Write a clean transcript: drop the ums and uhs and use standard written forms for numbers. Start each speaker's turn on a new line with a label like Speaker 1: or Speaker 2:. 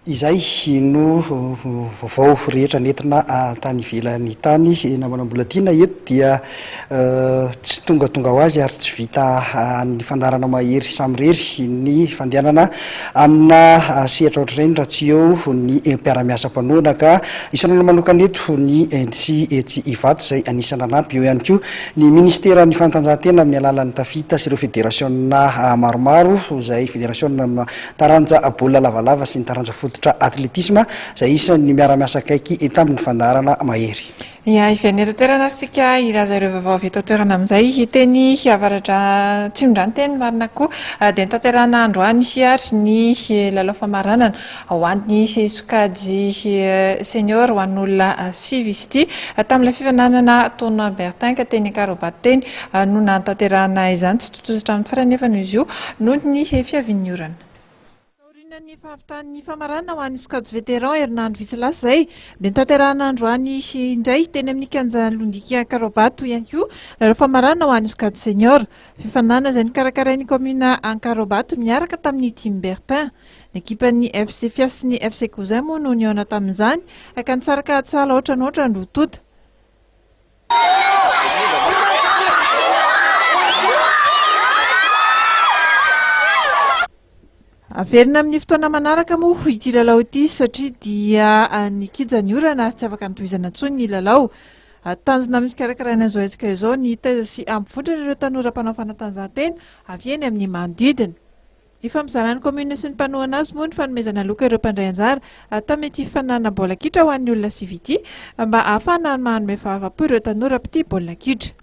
Speaker 1: Izay no vaovao rehetra nentina tany ivelany tany na manam-bola-tiana eto dia tsy tonga ho azy ary tsy vita ny fandarana mahery samyrery ny fandehanana amina sehatra ohatr'ireny raha tsy eo ny mpiara-miasa mpanoana ka isanana manokana eto ny tsy ivato izay anisana anampy eo ihany koa ny ministera ny fanatanjahantena amin'ny alalan'ny tafita sy ireo fédérationna maromaro izay fédérationna taranja baolina lavalava sy ny taranja fototra atletisme izay isan'ny miara-miasa akaiky tamin'ny fandarana mahery.
Speaker 2: Ia, iveneto toerana arsika ilaza ireo vaovao avy eto toerana amin'izay hiteny avaratra tsimondranoteny marina koa dia nitanterana androany ary ny lalao famaranana ho an'ny sokajy senior ho an'olona sivy izy ity tamin'ilay fifananana tournoi Bertin ka teny Karobato teny no natanterana izany tsy totozy hatramin'ny faranefana izy io noho ny fiavian'ny orana. Ny fahavitan'ny famaranana ho an'ny sokajy vétéran herinandro vitsilasa izay dia nitanterana androany indray teny amin'ny kianja Londika Karobato ihany koa lalao famaranana ho an'ny sokajy senior fifanana izay nikarakarain'ny commune Karobato miaraka tamin'ny team Bertin. Ny ekipan'ny FC Fiasy sy ny FC Cousin moa no niona tamin'izany ka nisaraka tsala ohatran'ohatra no tota. Averina amin'ny fotoana manaraka moa ity lalao ity satria dia ny kija ny orana tsy afaka nitohizana intsony ny lalao. Tanjona amin'ny fikarakarana izao etsika izao ny taiza sy ampivotrana ireo tanora mpanao fanatanjahantena avy eny amin'ny manodidina. Ny fampizaran'ny commune sy ny mpanohana azy moa ny fanomezana loka ireo mpandray anjara tamin'ity fanana baolina kitra ho an'ny olona sivy ity mba ahafahana manome fahafa-po ireo tanora mpity baolina kitra.